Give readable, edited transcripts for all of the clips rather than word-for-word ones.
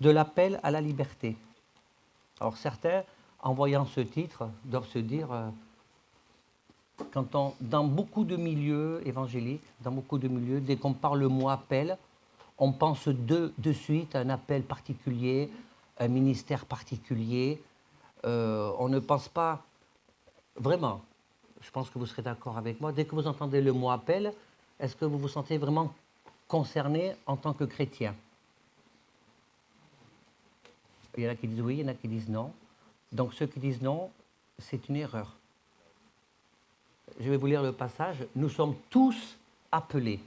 de l'appel à la liberté. Alors certains, en voyant ce titre, doivent se dire, dans beaucoup de milieux évangéliques, dans beaucoup de milieux, dès qu'on parle le mot appel, on pense de suite à un appel particulier, un ministère particulier. On ne pense pas vraiment, je pense que vous serez d'accord avec moi, dès que vous entendez le mot appel, est-ce que vous vous sentez vraiment concerné en tant que chrétien? Il y en a qui disent oui, il y en a qui disent non. Donc ceux qui disent non, c'est une erreur. Je vais vous lire le passage. Nous sommes tous appelés.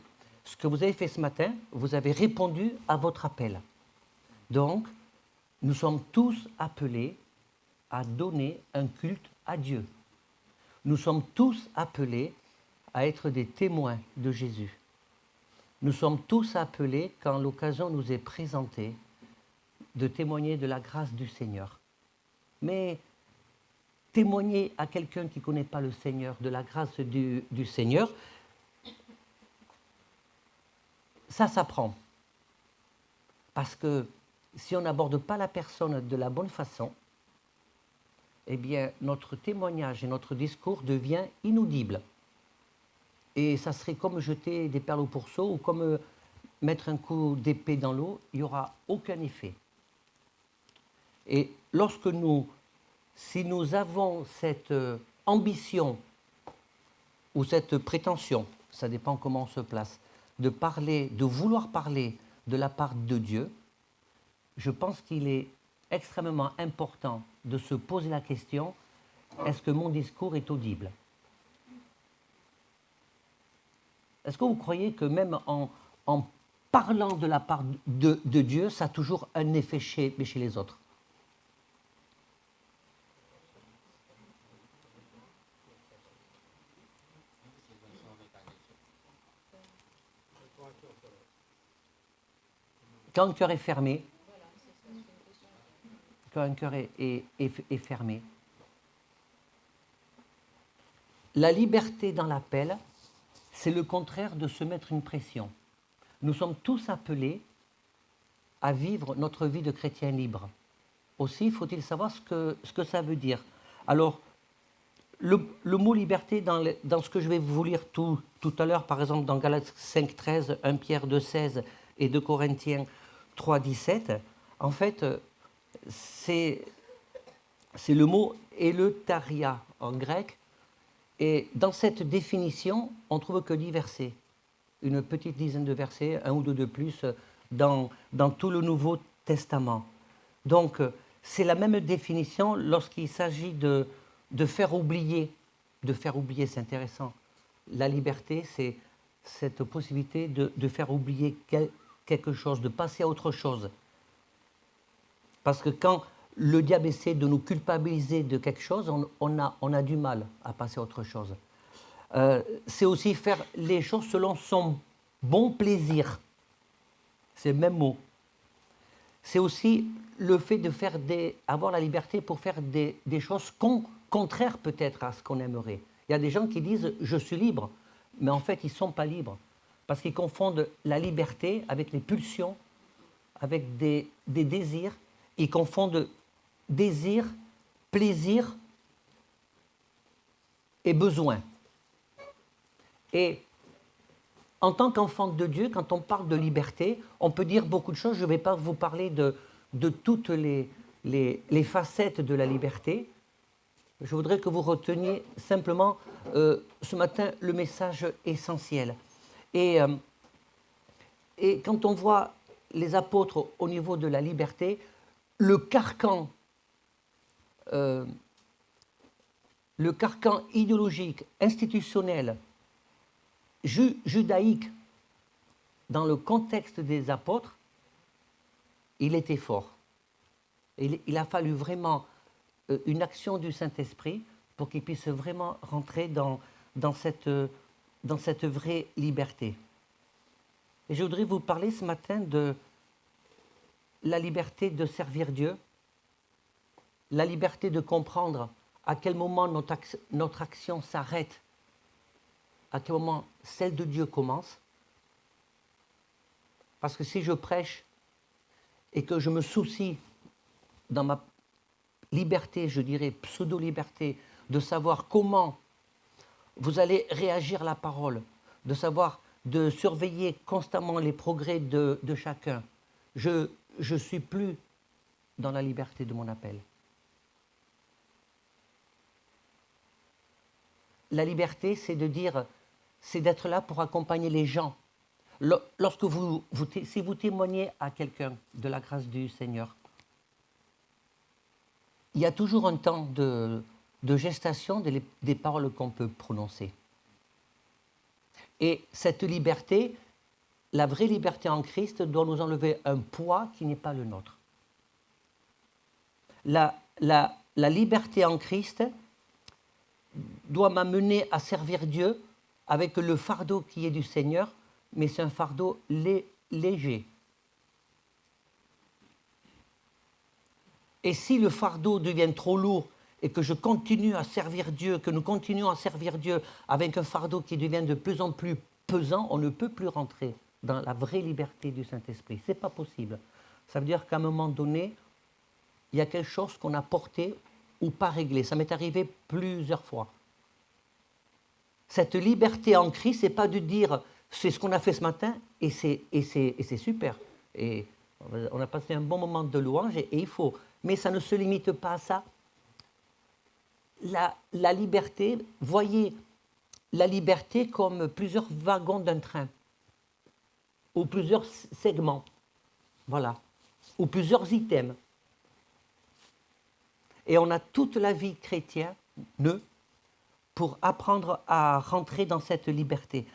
Ce que vous avez fait ce matin, vous avez répondu à votre appel. Donc, nous sommes tous appelés à donner un culte à Dieu. Nous sommes tous appelés à être des témoins de Jésus. Nous sommes tous appelés, quand l'occasion nous est présentée, de témoigner de la grâce du Seigneur. Mais témoigner à quelqu'un qui ne connaît pas le Seigneur, de la grâce du Seigneur, ça s'apprend. Parce que si on n'aborde pas la personne de la bonne façon, eh bien, notre témoignage et notre discours devient inaudible. Et ça serait comme jeter des perles au pourceau ou comme mettre un coup d'épée dans l'eau, il n'y aura aucun effet. Et si nous avons cette ambition ou cette prétention, ça dépend comment on se place, de vouloir parler de la part de Dieu, je pense qu'il est extrêmement important de se poser la question, est-ce que mon discours est audible? Est-ce que vous croyez que même en parlant de la part de Dieu, ça a toujours un effet chez les autres? Quand un cœur est fermé, quand un cœur est fermé, la liberté dans l'appel, c'est le contraire de se mettre une pression. Nous sommes tous appelés à vivre notre vie de chrétien libre. Aussi, faut-il savoir ce que ça veut dire. Alors, le mot liberté, dans ce que je vais vous lire tout à l'heure, par exemple dans Galates 5,13, 1 Pierre 2,16 et 2 Corinthiens 3,17, en fait, c'est le mot eleutheria en grec. Et dans cette définition, on trouve que 10 versets, une petite dizaine de versets, un ou deux de plus, dans tout le Nouveau Testament. Donc, c'est la même définition lorsqu'il s'agit de faire oublier. De faire oublier, c'est intéressant. La liberté, c'est cette possibilité de faire oublier quelque chose, de passer à autre chose. Parce que quand le diable essaie de nous culpabiliser de quelque chose, on a du mal à passer à autre chose. C'est aussi faire les choses selon son bon plaisir. C'est le même mot. C'est aussi le fait de avoir la liberté pour faire des choses contraires peut-être à ce qu'on aimerait. Il y a des gens qui disent « je suis libre », mais en fait ils ne sont pas libres, parce qu'ils confondent la liberté avec les pulsions, avec des désirs. Ils confondent désir, plaisir et besoin. Et en tant qu'enfant de Dieu, quand on parle de liberté, on peut dire beaucoup de choses. Je ne vais pas vous parler de toutes les facettes de la liberté. Je voudrais que vous reteniez simplement ce matin le message essentiel. Et quand on voit les apôtres au niveau de la liberté, le carcan idéologique, institutionnel, judaïque, dans le contexte des apôtres, il était fort. Il a fallu vraiment une action du Saint-Esprit pour qu'il puisse vraiment rentrer dans cette vraie liberté. Et je voudrais vous parler ce matin de la liberté de servir Dieu, la liberté de comprendre à quel moment notre action s'arrête, à quel moment celle de Dieu commence. Parce que si je prêche et que je me soucie dans ma liberté, je dirais pseudo-liberté, de savoir comment vous allez réagir à la parole, de surveiller constamment les progrès de chacun, je ne suis plus dans la liberté de mon appel. La liberté, c'est de dire, c'est d'être là pour accompagner les gens. Lorsque si vous témoignez à quelqu'un de la grâce du Seigneur, il y a toujours un temps de gestation des paroles qu'on peut prononcer. Et cette liberté, la vraie liberté en Christ, doit nous enlever un poids qui n'est pas le nôtre. La liberté en Christ doit m'amener à servir Dieu avec le fardeau qui est du Seigneur, mais c'est un fardeau léger. Et si le fardeau devient trop lourd et que je continue à servir Dieu, que nous continuons à servir Dieu avec un fardeau qui devient de plus en plus pesant, on ne peut plus rentrer dans la vraie liberté du Saint-Esprit. Ce n'est pas possible. Ça veut dire qu'à un moment donné, il y a quelque chose qu'on a porté ou pas réglé. Ça m'est arrivé plusieurs fois. Cette liberté en Christ, ce n'est pas de dire c'est ce qu'on a fait ce matin et c'est super. Et on a passé un bon moment de louange et il faut. Mais ça ne se limite pas à ça. La liberté, voyez la liberté comme plusieurs wagons d'un train, ou plusieurs segments, voilà, ou plusieurs items. Et on a toute la vie chrétienne pour apprendre à rentrer dans cette liberté.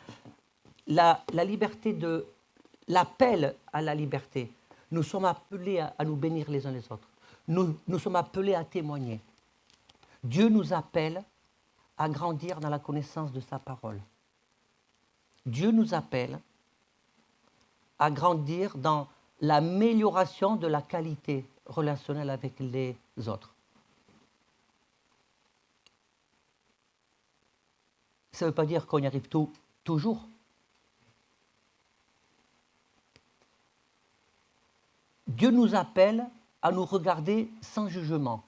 La liberté de l'appel à la liberté. Nous sommes appelés à nous bénir les uns les autres. Nous sommes appelés à témoigner. Dieu nous appelle à grandir dans la connaissance de sa parole. Dieu nous appelle à grandir dans l'amélioration de la qualité relationnelle avec les autres. Ça ne veut pas dire qu'on y arrive toujours. Dieu nous appelle à nous regarder sans jugement.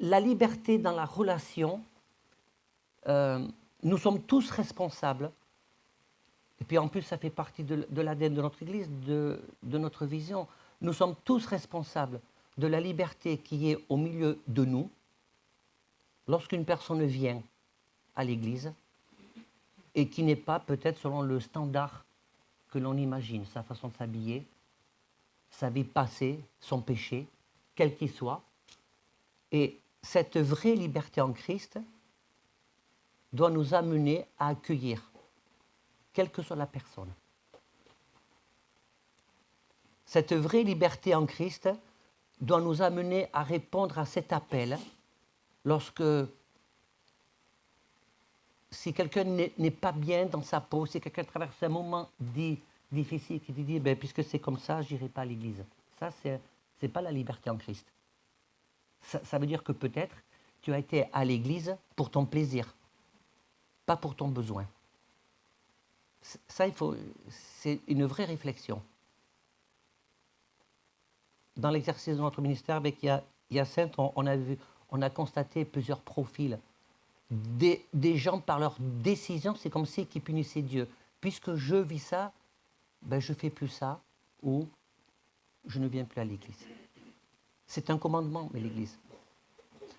La liberté dans la relation, nous sommes tous responsables. Et puis en plus, ça fait partie de l'ADN de notre Église, de notre vision. Nous sommes tous responsables de la liberté qui est au milieu de nous. Lorsqu'une personne vient à l'Église et qui n'est pas peut-être selon le standard que l'on imagine, sa façon de s'habiller, sa vie passée, son péché, quel qu'il soit. Et cette vraie liberté en Christ doit nous amener à accueillir, quelle que soit la personne. Cette vraie liberté en Christ doit nous amener à répondre à cet appel lorsque, si quelqu'un n'est pas bien dans sa peau, si quelqu'un traverse un moment difficile, qui dit, puisque c'est comme ça, je n'irai pas à l'église. Ça, ce n'est pas la liberté en Christ. Ça veut dire que peut-être tu as été à l'église pour ton plaisir, pas pour ton besoin. Ça, c'est une vraie réflexion. Dans l'exercice de notre ministère avec Hyacinthe, on a constaté plusieurs profils. Des gens, par leur décision, c'est comme si ils punissaient Dieu. Puisque je vis ça, je ne fais plus ça, ou je ne viens plus à l'église. C'est un commandement, mais l'église.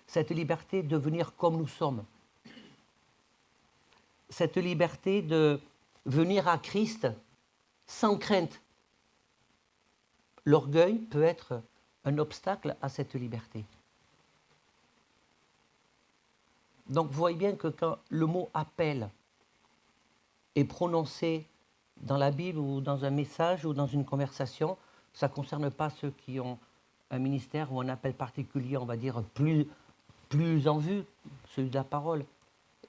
Cette liberté de venir comme nous sommes. Cette liberté de venir à Christ sans crainte. L'orgueil peut être un obstacle à cette liberté. Donc vous voyez bien que quand le mot « appel » est prononcé dans la Bible ou dans un message ou dans une conversation, ça ne concerne pas ceux qui ont un ministère ou un appel particulier, on va dire, plus en vue, celui de la parole.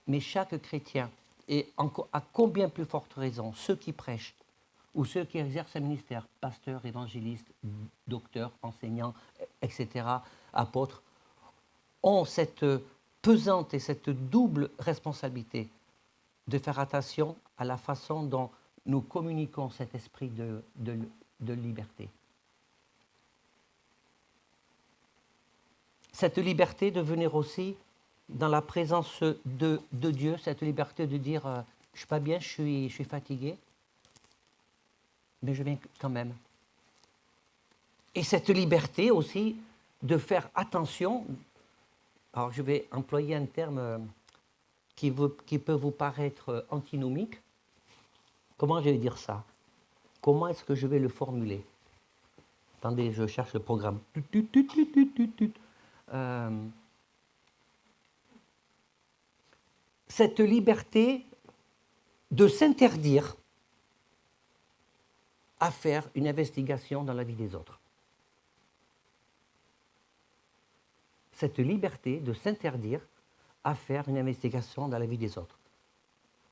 Mais chaque chrétien, et à combien plus forte raison, ceux qui prêchent ou ceux qui exercent un ministère, pasteurs, évangélistes, docteurs, enseignants, etc., apôtres, ont cette pesante et cette double responsabilité de faire attention à la façon dont nous communiquons cet esprit de liberté. cette liberté de venir aussi dans la présence de Dieu, cette liberté de dire je ne suis pas bien, je suis fatigué, mais je viens quand même. Et cette liberté aussi de faire attention, alors je vais employer un terme qui peut vous paraître antinomique. Comment je vais dire ça? Comment est-ce que je vais le formuler? Attendez, je cherche le programme. Cette liberté de s'interdire à faire une investigation dans la vie des autres. Cette liberté de s'interdire à faire une investigation dans la vie des autres.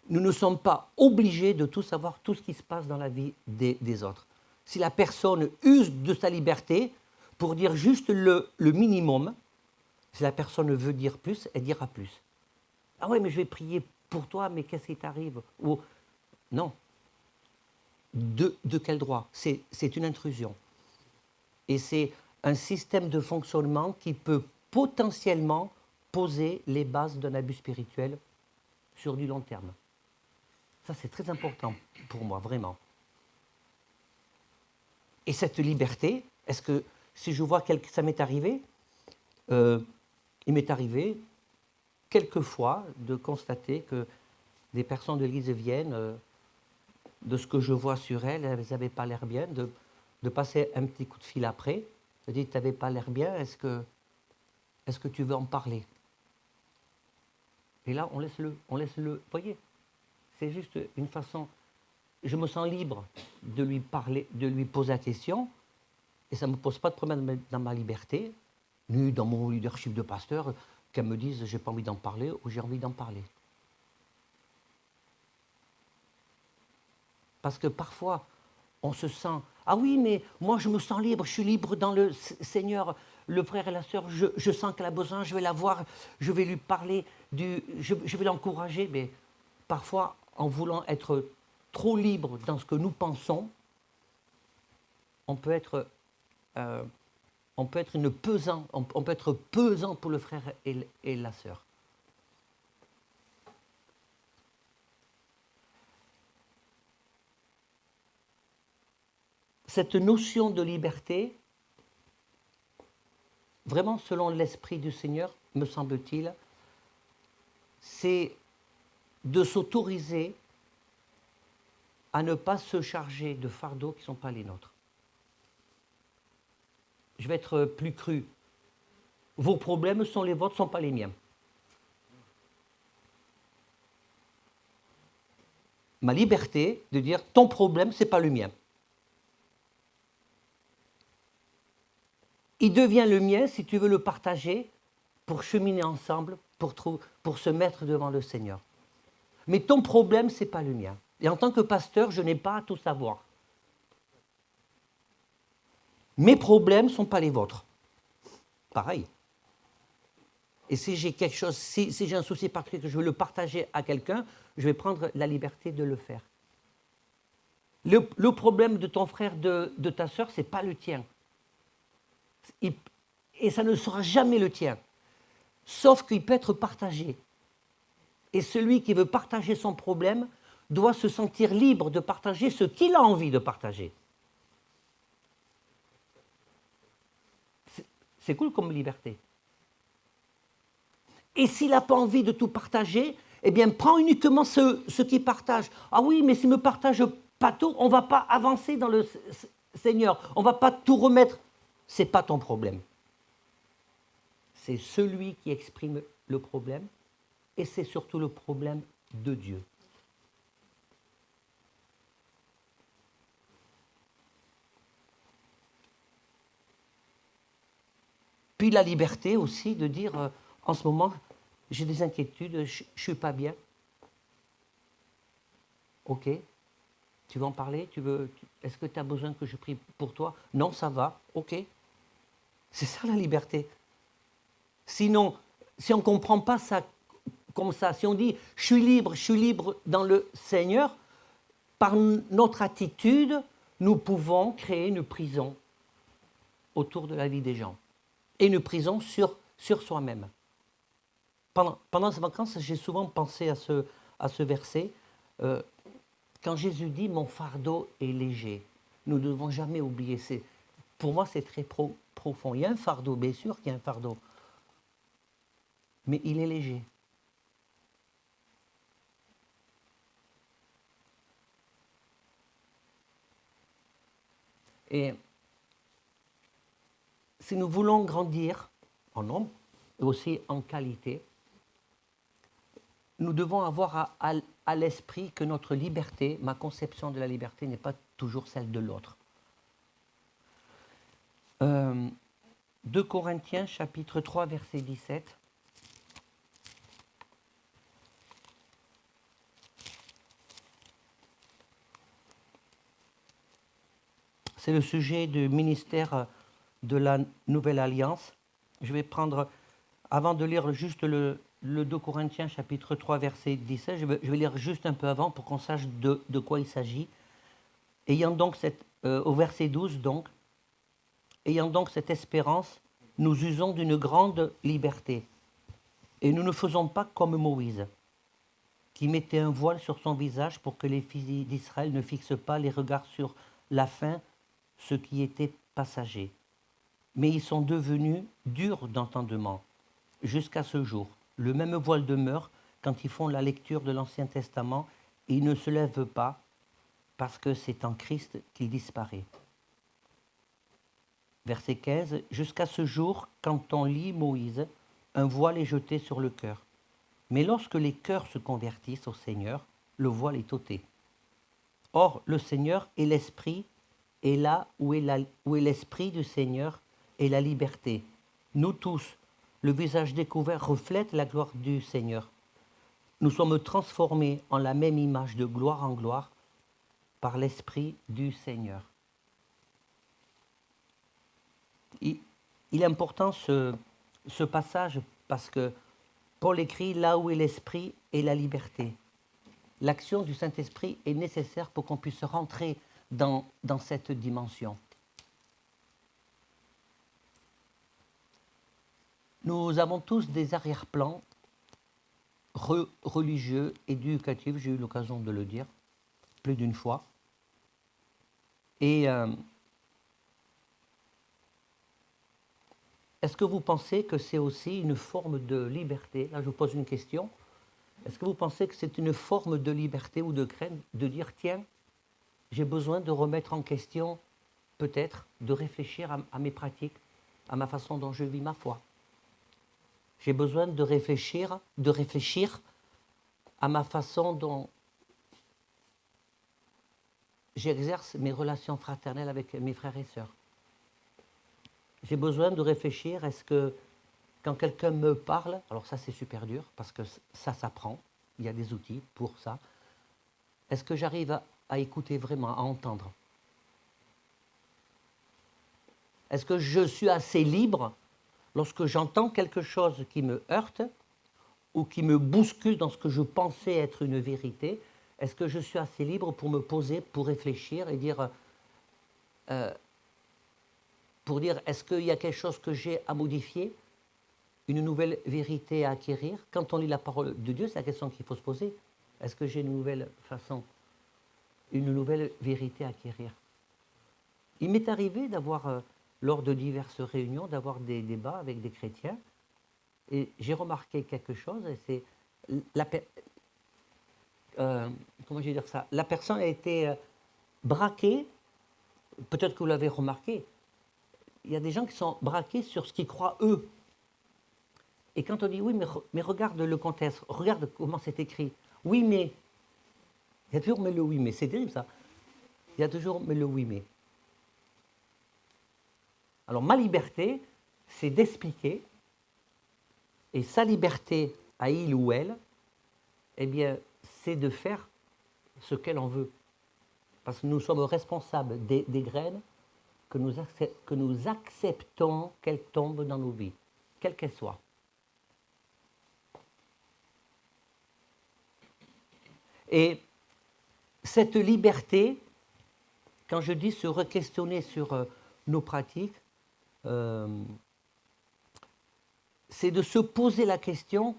Nous ne sommes pas obligés de tout savoir, tout ce qui se passe dans la vie des autres. Si la personne use de sa liberté pour dire juste le minimum, si la personne veut dire plus, elle dira plus. Ah oui, mais je vais prier pour toi, mais qu'est-ce qui t'arrive? Ou non. De quel droit? C'est une intrusion. Et c'est un système de fonctionnement qui peut potentiellement poser les bases d'un abus spirituel sur du long terme. Ça, c'est très important pour moi, vraiment. Et cette liberté, est-ce que, si je vois que ça m'est arrivé, il m'est arrivé quelquefois de constater que des personnes de l'Église viennent, de ce que je vois sur elles, elles n'avaient pas l'air bien, de passer un petit coup de fil après, de dire, tu n'avais pas l'air bien, est-ce que tu veux en parler? Et là, on laisse le, voyez, c'est juste une façon, je me sens libre de lui parler, de lui poser la question, et ça ne me pose pas de problème dans ma liberté, ni dans mon leadership de pasteur, qu'elle me dise, j'ai pas envie d'en parler, ou j'ai envie d'en parler. Parce que parfois, on se sent, ah oui, mais moi je me sens libre, je suis libre dans le Seigneur, le frère et la sœur, je sens qu'elle a besoin, je vais la voir, je vais lui parler, je vais l'encourager, mais parfois, en voulant être trop libre dans ce que nous pensons, on peut être pesant pour le frère et la sœur. Cette notion de liberté, vraiment selon l'Esprit du Seigneur, me semble-t-il, c'est de s'autoriser à ne pas se charger de fardeaux qui ne sont pas les nôtres. Je vais être plus cru. Vos problèmes sont les vôtres, ne sont pas les miens. Ma liberté de dire ton problème, ce n'est pas le mien. Il devient le mien si tu veux le partager pour cheminer ensemble, pour se mettre devant le Seigneur. Mais ton problème, ce n'est pas le mien. Et en tant que pasteur, je n'ai pas à tout savoir. Mes problèmes ne sont pas les vôtres. Pareil. Et si j'ai quelque chose, si j'ai un souci particulier que je veux le partager à quelqu'un, je vais prendre la liberté de le faire. Le problème de ton frère, de ta sœur, ce n'est pas le tien. Et ça ne sera jamais le tien. Sauf qu'il peut être partagé. Et celui qui veut partager son problème doit se sentir libre de partager ce qu'il a envie de partager. C'est cool comme liberté. Et s'il n'a pas envie de tout partager, eh bien, prends uniquement ce qu'il partage. Ah oui, mais s'il ne me partage pas tout, on ne va pas avancer dans le Seigneur. On ne va pas tout remettre. Ce n'est pas ton problème. C'est celui qui exprime le problème, et c'est surtout le problème de Dieu. Puis la liberté aussi de dire, en ce moment, j'ai des inquiétudes, je ne suis pas bien. Ok, tu veux en parler? Est-ce que tu as besoin que je prie pour toi? Non, ça va, ok. C'est ça la liberté. Sinon, si on ne comprend pas ça comme ça, si on dit je suis libre dans le Seigneur, par notre attitude, nous pouvons créer une prison autour de la vie des gens. Et une prison sur sur soi-même. Pendant ces vacances, j'ai souvent pensé à ce verset. Quand Jésus dit « mon fardeau est léger », nous ne devons jamais oublier. Pour moi, c'est très profond. Il y a un fardeau, bien sûr qu'il y a un fardeau, mais il est léger. Et si nous voulons grandir en nombre et aussi en qualité, nous devons avoir à l'esprit que notre liberté, ma conception de la liberté, n'est pas toujours celle de l'autre. 2 Corinthiens, chapitre 3, verset 17. C'est le sujet du ministère de la Nouvelle Alliance. Je vais prendre, avant de lire juste le 2 Corinthiens, chapitre 3, verset 17, je vais lire juste un peu avant pour qu'on sache de quoi il s'agit. Ayant donc au verset 12, donc, ayant donc cette espérance, nous usons d'une grande liberté. Et nous ne faisons pas comme Moïse, qui mettait un voile sur son visage pour que les fils d'Israël ne fixent pas les regards sur la faim, ce qui était passager. Mais ils sont devenus durs d'entendement, jusqu'à ce jour. Le même voile demeure quand ils font la lecture de l'Ancien Testament et ils ne se lèvent pas parce que c'est en Christ qu'il disparaît. Verset 15. Jusqu'à ce jour, quand on lit Moïse, un voile est jeté sur le cœur. Mais lorsque les cœurs se convertissent au Seigneur, le voile est ôté. Or, le Seigneur est l'Esprit, et là où est l'Esprit du Seigneur est la liberté. Nous tous, le visage découvert reflète la gloire du Seigneur. Nous sommes transformés en la même image de gloire en gloire par l'Esprit du Seigneur. Il est important ce passage parce que Paul écrit « Là où est l'Esprit est la liberté ». L'action du Saint-Esprit est nécessaire pour qu'on puisse rentrer dans cette dimension. Nous avons tous des arrière-plans religieux, éducatifs, j'ai eu l'occasion de le dire plus d'une fois. Et est-ce que vous pensez que c'est aussi une forme de liberté? Là, je vous pose une question. Est-ce que vous pensez que c'est une forme de liberté ou de crainte de dire, tiens, j'ai besoin de remettre en question, peut-être, de réfléchir à mes pratiques, à ma façon dont je vis ma foi. J'ai besoin de réfléchir à ma façon dont j'exerce mes relations fraternelles avec mes frères et sœurs. J'ai besoin de réfléchir, est-ce que quand quelqu'un me parle, alors ça c'est super dur, parce que ça s'apprend, il y a des outils pour ça, est-ce que j'arrive à écouter vraiment, à entendre? Est-ce que je suis assez libre lorsque j'entends quelque chose qui me heurte ou qui me bouscule dans ce que je pensais être une vérité? Est-ce que je suis assez libre pour me poser, pour réfléchir et dire, est-ce qu'il y a quelque chose que j'ai à modifier, une nouvelle vérité à acquérir? Quand on lit la parole de Dieu, c'est la question qu'il faut se poser. Est-ce que j'ai une nouvelle façon, une nouvelle vérité à acquérir? Il m'est arrivé d'avoir, lors de diverses réunions, d'avoir des débats avec des chrétiens, et j'ai remarqué quelque chose, et c'est comment je vais dire ça? La personne a été braquée, peut-être que vous l'avez remarqué, il y a des gens qui sont braqués sur ce qu'ils croient eux. Et quand on dit oui, mais regarde le contexte, regarde comment c'est écrit. Oui, mais. Il y a toujours mais le oui, mais. C'est terrible ça. Il y a toujours mais le oui, mais. Alors ma liberté, c'est d'expliquer, et sa liberté à il ou elle, eh bien, c'est de faire ce qu'elle en veut. Parce que nous sommes responsables des graines que nous acceptons qu'elles tombent dans nos vies, quelles qu'elles soient. Et cette liberté, quand je dis se re-questionner sur nos pratiques, c'est de se poser la question,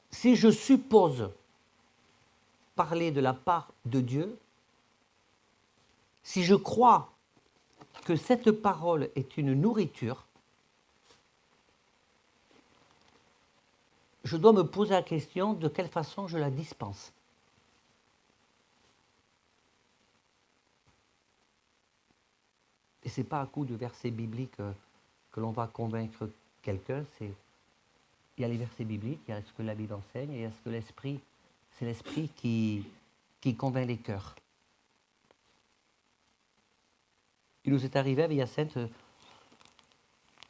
si je suppose parler de la part de Dieu, si je crois que cette parole est une nourriture, je dois me poser la question de quelle façon je la dispense. Et ce n'est pas à coup de versets bibliques que l'on va convaincre quelqu'un, il y a les versets bibliques, il y a ce que la Bible enseigne, et il y a ce que l'Esprit, c'est l'Esprit qui convainc les cœurs. Il nous est arrivé avec Hyacinthe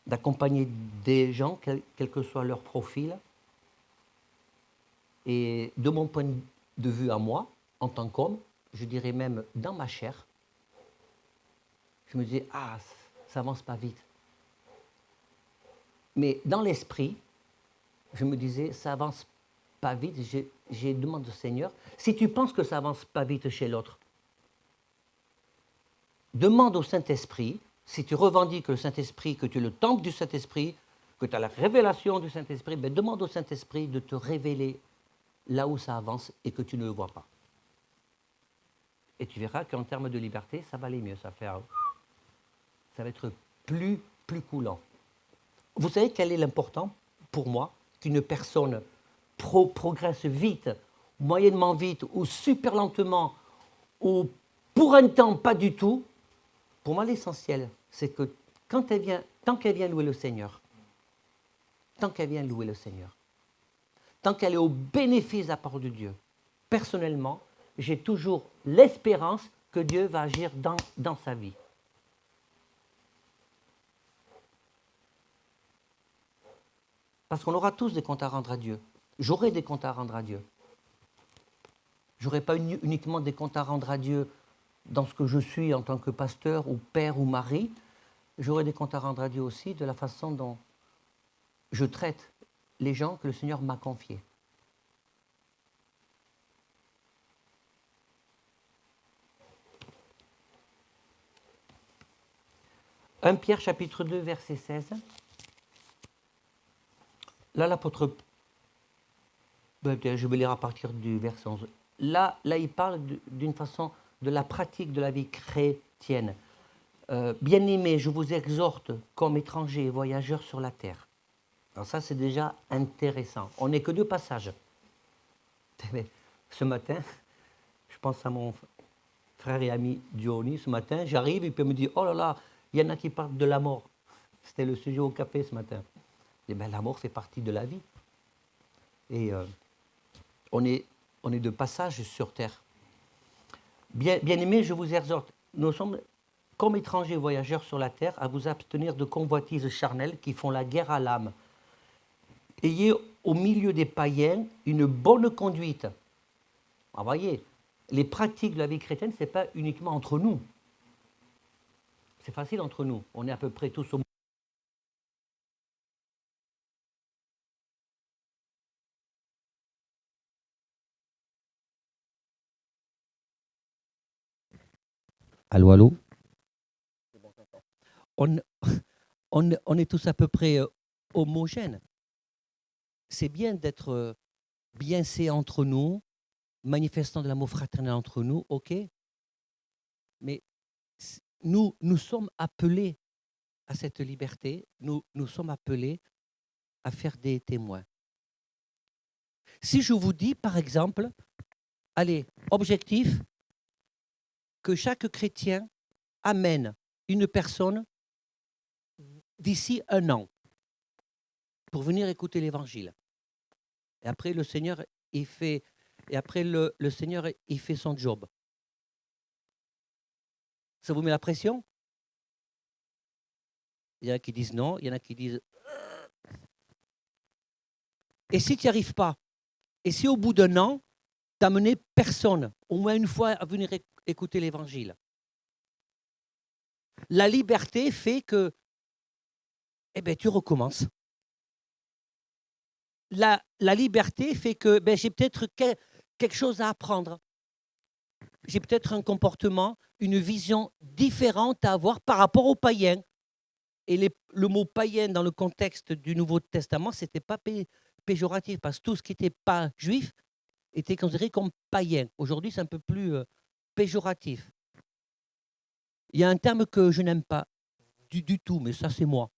d'accompagner des gens, quel que soit leur profil, et de mon point de vue à moi, en tant qu'homme, je dirais même dans ma chair, je me disais, ah, ça avance pas vite. Mais dans l'esprit, je me disais, ça avance pas vite. J'ai demandé au Seigneur, si tu penses que ça avance pas vite chez l'autre, demande au Saint-Esprit, si tu revendiques le Saint-Esprit, que tu es le temple du Saint-Esprit, que tu as la révélation du Saint-Esprit, ben demande au Saint-Esprit de te révéler là où ça avance et que tu ne le vois pas. Et tu verras qu'en termes de liberté, ça va aller mieux, ça va être plus coulant. Vous savez quel est l'important pour moi qu'une personne progresse vite, moyennement vite, ou super lentement, ou pour un temps pas du tout. Pour moi, l'essentiel, c'est que tant qu'elle vient louer le Seigneur, tant qu'elle est au bénéfice de la parole de Dieu, personnellement, j'ai toujours l'espérance que Dieu va agir dans sa vie. Parce qu'on aura tous des comptes à rendre à Dieu. J'aurai des comptes à rendre à Dieu. Je n'aurai pas uniquement des comptes à rendre à Dieu dans ce que je suis en tant que pasteur ou père ou mari. J'aurai des comptes à rendre à Dieu aussi de la façon dont je traite les gens que le Seigneur m'a confiés. « 1 Pierre chapitre 2 verset 16 ». Là, l'apôtre, je vais lire à partir du verset 11. Là, il parle d'une façon de la pratique de la vie chrétienne. Bien-aimés, je vous exhorte comme étrangers et voyageurs sur la terre. Alors ça, c'est déjà intéressant. On n'est que 2 passages. Ce matin, je pense à mon frère et ami Giovanni. Ce matin, j'arrive et puis il me dit, oh là là, il y en a qui parlent de la mort. C'était le sujet au café ce matin. Eh bien, la mort fait partie de la vie. Et on est de passage sur terre. Bien-aimés, je vous exhorte, nous sommes comme étrangers voyageurs sur la terre à vous abstenir de convoitises charnelles qui font la guerre à l'âme. Ayez au milieu des païens une bonne conduite. Vous voyez, les pratiques de la vie chrétienne, ce n'est pas uniquement entre nous. C'est facile entre nous. On est à peu près tous au Allô, allô. On est tous à peu près homogènes. C'est bien d'être bienséants entre nous, manifestant de l'amour fraternel entre nous, ok. Mais nous sommes appelés à cette liberté, nous sommes appelés à faire des témoins. Si je vous dis, par exemple, allez, objectif, que chaque chrétien amène une personne d'ici 1 an pour venir écouter l'Évangile. Et après, le Seigneur, il fait, le Seigneur, il fait son job. Ça vous met la pression? Il y en a qui disent non, il y en a qui disent... Et si tu n'y arrives pas? Et si au bout d'1 an, tu n'as amené personne, au moins une fois, à venir écouter l'Évangile? La liberté fait que, eh ben, tu recommences. La liberté fait que j'ai peut-être quelque chose à apprendre. J'ai peut-être un comportement, une vision différente à avoir par rapport aux païens. Et le mot païen dans le contexte du Nouveau Testament, ce n'était pas péjoratif, parce que tout ce qui n'était pas juif était considéré comme païen. Aujourd'hui, c'est un peu plus péjoratif. Il y a un terme que je n'aime pas du tout, mais ça, c'est moi.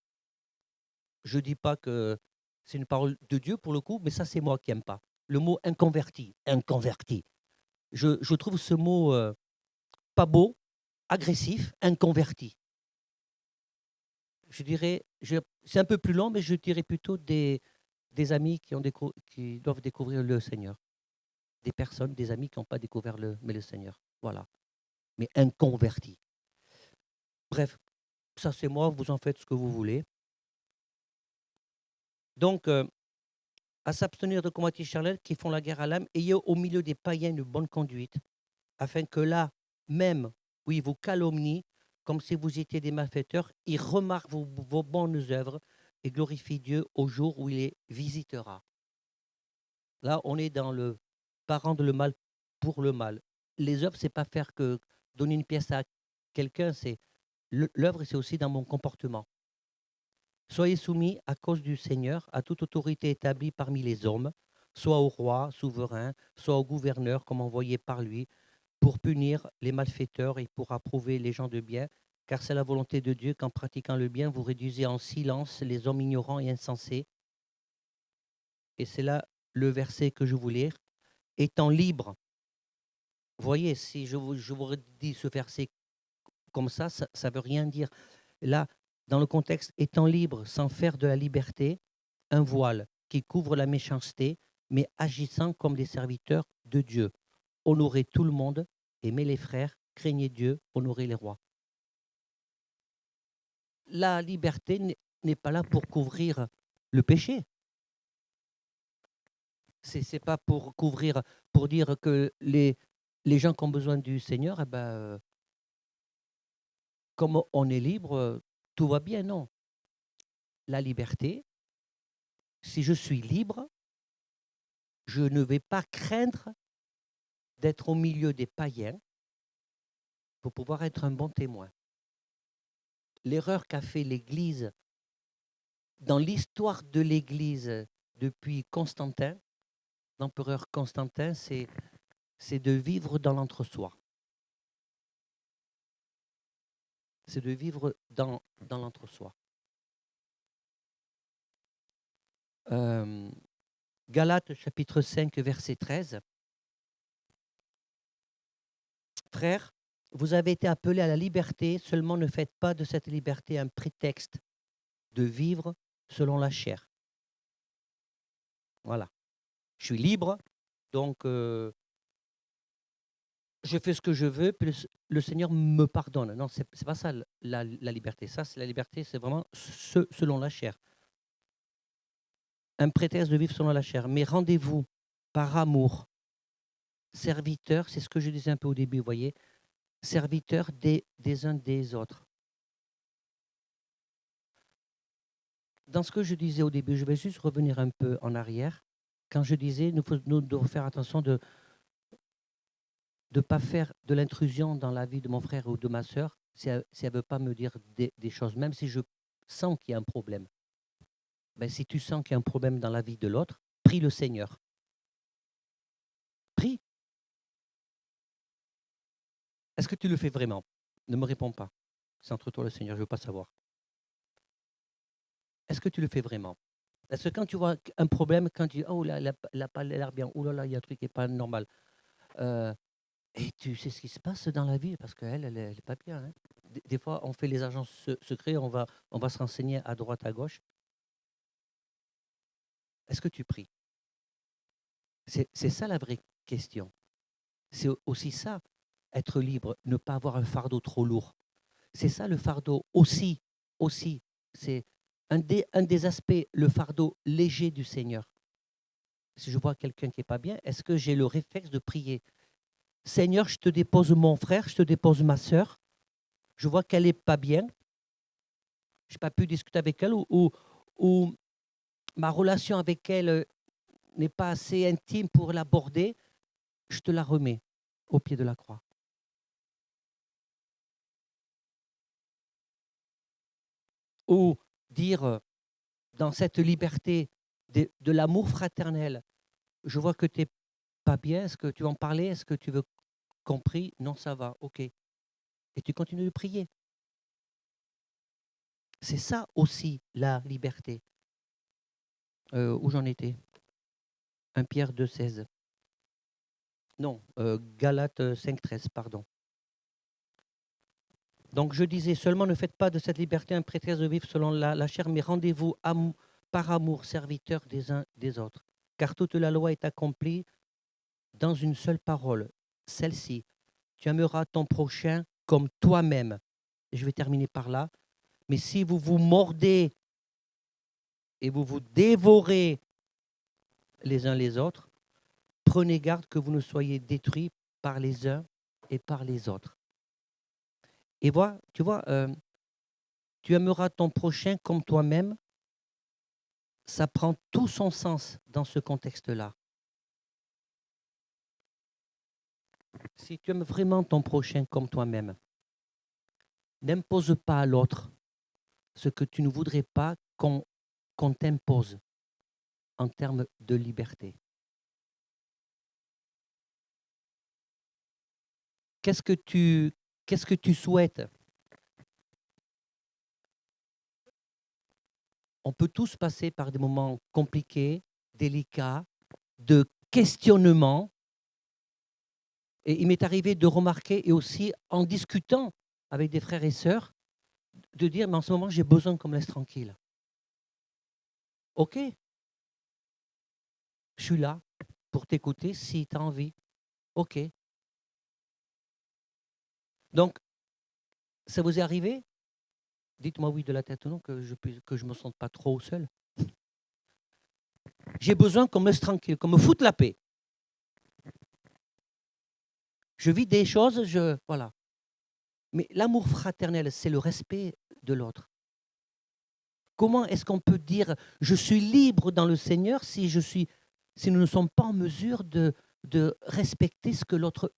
Je ne dis pas que c'est une parole de Dieu pour le coup, mais ça, c'est moi qui n'aime pas. Le mot inconverti. Inconverti. Je trouve ce mot pas beau, agressif, inconverti. Je dirais, c'est un peu plus long, mais je dirais plutôt des amis qui doivent découvrir le Seigneur. Des personnes, des amis qui n'ont pas découvert mais le Seigneur. Voilà. Mais inconverti. Bref, ça c'est moi, vous en faites ce que vous voulez. Donc, à s'abstenir de convoitises charnelles qui font la guerre à l'âme, ayez au milieu des païens une bonne conduite, afin que là, même où ils vous calomnient, comme si vous étiez des malfaiteurs, ils remarquent vos bonnes œuvres et glorifient Dieu au jour où il les visitera. Là, on est dans le pas rendre le mal pour le mal. Les œuvres, c'est pas faire que donner une pièce à quelqu'un, c'est l'œuvre, c'est aussi dans mon comportement. Soyez soumis à cause du Seigneur à toute autorité établie parmi les hommes, soit au roi, souverain, soit au gouverneur, comme envoyé par lui, pour punir les malfaiteurs et pour approuver les gens de bien, car c'est la volonté de Dieu qu'en pratiquant le bien, vous réduisez en silence les hommes ignorants et insensés. Et c'est là le verset que je voulais lire. Étant libre, vous voyez, si je vous dis ce verset comme ça ne veut rien dire. Là, dans le contexte, étant libre sans faire de la liberté un voile qui couvre la méchanceté, mais agissant comme des serviteurs de Dieu. Honorez tout le monde, aimez les frères, craignez Dieu, honorez les rois. La liberté n'est pas là pour couvrir le péché. C'est pas pour couvrir, pour dire que les gens qui ont besoin du Seigneur, eh ben, comme on est libre, tout va bien. Non. La liberté, si je suis libre, je ne vais pas craindre d'être au milieu des païens pour pouvoir être un bon témoin. L'erreur qu'a fait l'Église dans l'histoire de l'Église depuis Constantin, l'empereur Constantin, c'est de vivre dans l'entre-soi. C'est de vivre dans l'entre-soi. Galates chapitre 5, verset 13. Frères, vous avez été appelés à la liberté, seulement ne faites pas de cette liberté un prétexte de vivre selon la chair. Voilà. Je suis libre, donc je fais ce que je veux, puis le Seigneur me pardonne. Non, c'est pas ça la liberté. Ça, c'est la liberté, c'est vraiment selon la chair. Un prétexte de vivre selon la chair. Mais rendez-vous par amour, serviteurs, c'est ce que je disais un peu au début, vous voyez, serviteurs des uns des autres. Dans ce que je disais au début, je vais juste revenir un peu en arrière. Quand je disais, nous devons faire attention de ne pas faire de l'intrusion dans la vie de mon frère ou de ma sœur si elle ne veut pas me dire des choses, même si je sens qu'il y a un problème. Ben, si tu sens qu'il y a un problème dans la vie de l'autre, prie le Seigneur. Prie. Est-ce que tu le fais vraiment? Ne me réponds pas. C'est entre toi et le Seigneur, je ne veux pas savoir. Est-ce que tu le fais vraiment? Parce que quand tu vois un problème, quand tu dis oh là, elle n'a pas l'air bien, oh là là, il y a un truc qui n'est pas normal. Et tu sais ce qui se passe dans la vie, parce qu'elle, elle n'est pas bien. Hein. Des fois, on fait les agents secrets, on va se renseigner à droite, à gauche. Est-ce que tu pries? C'est ça la vraie question. C'est aussi ça, être libre, ne pas avoir un fardeau trop lourd. C'est ça le fardeau aussi. C'est un des aspects, le fardeau léger du Seigneur. Si je vois quelqu'un qui n'est pas bien, est-ce que j'ai le réflexe de prier? Seigneur, je te dépose mon frère, je te dépose ma sœur. Je vois qu'elle n'est pas bien. Je n'ai pas pu discuter avec elle ou ma relation avec elle n'est pas assez intime pour l'aborder. Je te la remets au pied de la croix. ou dire dans cette liberté de l'amour fraternel, je vois que tu n'es pas bien, est-ce que tu veux en parler, est-ce que tu veux compris? Non, ça va, ok. Et tu continues de prier. C'est ça aussi la liberté. Où j'en étais? 1 Pierre 2,16. Non, Galates 5,13, pardon. Donc je disais, seulement ne faites pas de cette liberté un prétexte de vivre selon la chair, mais rendez-vous par amour serviteurs des uns des autres. Car toute la loi est accomplie dans une seule parole, celle-ci. Tu aimeras ton prochain comme toi-même. Et je vais terminer par là. Mais si vous vous mordez et vous vous dévorez les uns les autres, prenez garde que vous ne soyez détruits par les uns et par les autres. Et voilà, tu vois, tu aimeras ton prochain comme toi-même. Ça prend tout son sens dans ce contexte-là. Si tu aimes vraiment ton prochain comme toi-même, n'impose pas à l'autre ce que tu ne voudrais pas qu'on t'impose en termes de liberté. Qu'est-ce que tu souhaites? On peut tous passer par des moments compliqués, délicats, de questionnement. Et il m'est arrivé de remarquer, et aussi en discutant avec des frères et sœurs, de dire, mais en ce moment, j'ai besoin qu'on me laisse tranquille. OK, je suis là pour t'écouter si tu as envie. OK. Donc, ça vous est arrivé? Dites-moi oui de la tête ou non, que je ne me sente pas trop seul. J'ai besoin qu'on me laisse tranquille, qu'on me foute la paix. Je vis des choses, voilà. Mais l'amour fraternel, c'est le respect de l'autre. Comment est-ce qu'on peut dire je suis libre dans le Seigneur si nous ne sommes pas en mesure de respecter ce que l'autre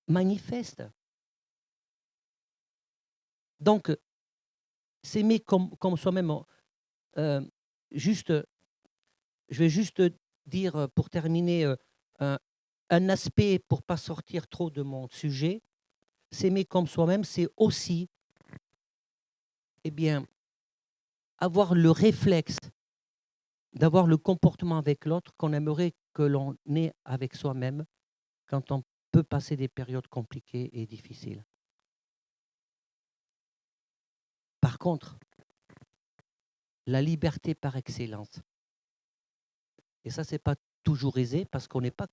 manifeste? Donc, s'aimer comme soi-même, juste, je vais juste dire pour terminer un aspect pour ne pas sortir trop de mon sujet. S'aimer comme soi-même, c'est aussi, eh bien, avoir le réflexe d'avoir le comportement avec l'autre qu'on aimerait que l'on ait avec soi-même quand on peut passer des périodes compliquées et difficiles. Par contre, la liberté par excellence, et ça, ce n'est pas toujours aisé parce qu'on n'est pas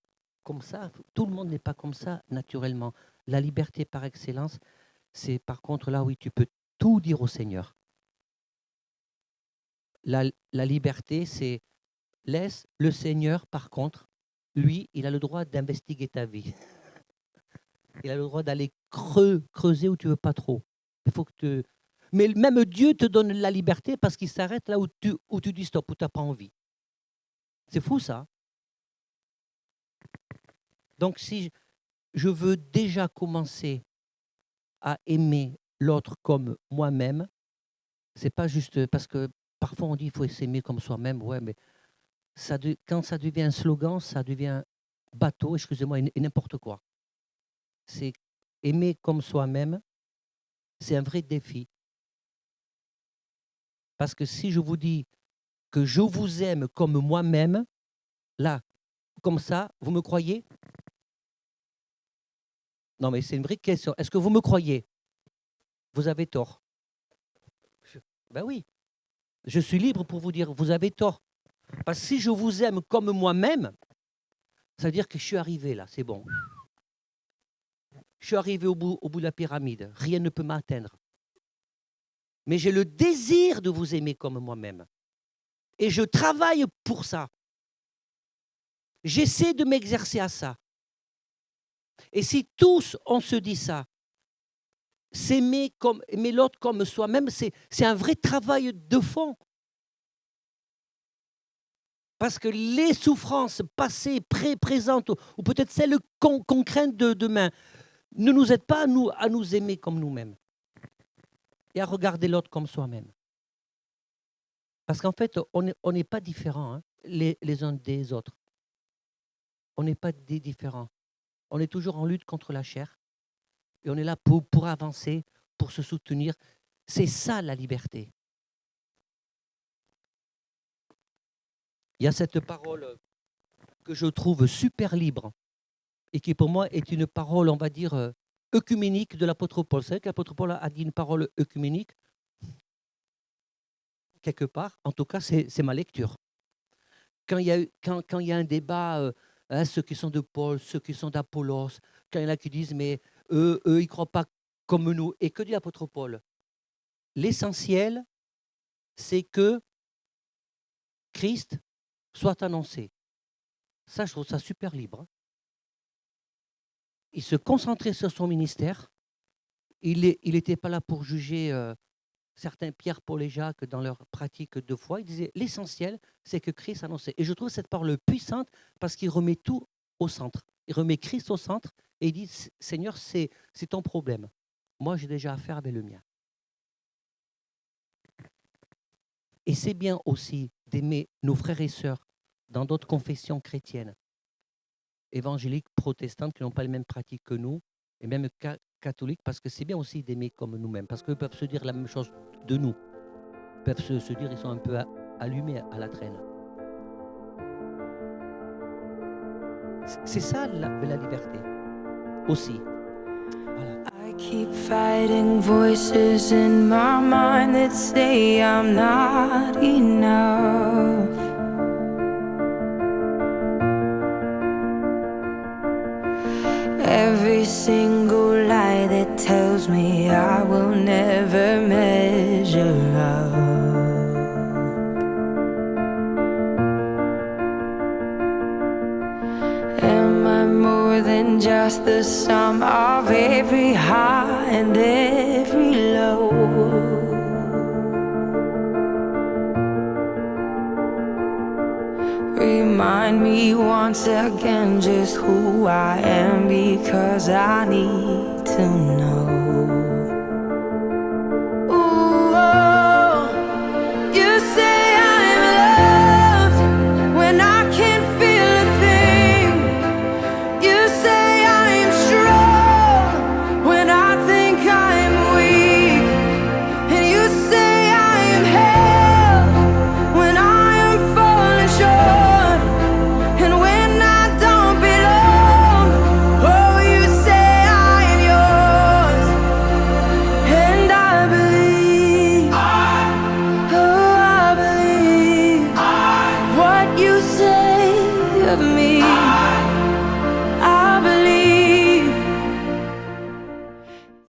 comme ça, tout le monde n'est pas comme ça naturellement. La liberté par excellence, c'est par contre là, oui, tu peux tout dire au Seigneur. La liberté, c'est laisse le Seigneur, par contre, lui, il a le droit d'investiguer ta vie. Il a le droit d'aller creuser où tu veux pas trop. Il faut que Mais même Dieu te donne la liberté parce qu'il s'arrête là où tu dis stop, où tu n'as pas envie. C'est fou ça. Donc si je veux déjà commencer à aimer l'autre comme moi-même, c'est pas juste parce que parfois on dit qu'il faut s'aimer comme soi-même, ouais, mais quand ça devient un slogan, ça devient bateau, excusez-moi, et n'importe quoi. C'est aimer comme soi-même, c'est un vrai défi. Parce que si je vous dis que je vous aime comme moi-même, là, comme ça, vous me croyez? Non, mais c'est une vraie question. Est-ce que vous me croyez? Vous avez tort. Ben oui, je suis libre pour vous dire, vous avez tort. Parce que si je vous aime comme moi-même, ça veut dire que je suis arrivé là, c'est bon. Je suis arrivé au bout de la pyramide, rien ne peut m'atteindre. Mais j'ai le désir de vous aimer comme moi-même. Et je travaille pour ça. J'essaie de m'exercer à ça. Et si tous on se dit ça, s'aimer aimer l'autre comme soi-même, c'est un vrai travail de fond. Parce que les souffrances passées, présentes, ou peut-être celles qu'on craint de demain, ne nous aident pas à nous aimer comme nous-mêmes et à regarder l'autre comme soi-même. Parce qu'en fait, on n'est pas différents hein, les uns des autres. On n'est pas des différents. On est toujours en lutte contre la chair. Et on est là pour avancer, pour se soutenir. C'est ça la liberté. Il y a cette parole que je trouve super libre et qui pour moi est une parole, on va dire, œcuménique de l'apôtre Paul. Vous savez que l'apôtre Paul a dit une parole œcuménique quelque part. En tout cas, c'est ma lecture. Quand il y a un débat, ceux qui sont de Paul, ceux qui sont d'Apollos, quand il y en a qui disent mais eux ils ne croient pas comme nous. Et que dit l'apôtre Paul? L'essentiel, c'est que Christ soit annoncé. Ça, je trouve ça super libre. Hein. Il se concentrait sur son ministère. Il n'était pas là pour juger certains Pierre, Paul et Jacques dans leur pratique de foi. Il disait l'essentiel, c'est que Christ annonçait. Et je trouve cette parole puissante parce qu'il remet tout au centre. Il remet Christ au centre et il dit Seigneur, c'est ton problème. Moi, j'ai déjà affaire avec le mien. Et c'est bien aussi d'aimer nos frères et sœurs dans d'autres confessions chrétiennes, évangéliques, protestantes, qui n'ont pas les mêmes pratiques que nous, et même catholiques, parce que c'est bien aussi d'aimer comme nous-mêmes, parce qu'eux peuvent se dire la même chose de nous. Ils peuvent se dire qu'ils sont un peu allumés à la traîne. C'est ça la liberté, aussi. Voilà. I keep fighting voices in my mind that say I'm not enough. Every single lie that tells me I will never measure up. Am I more than just the sum of every high and every low? Remind me once again just who I am, because I need to know.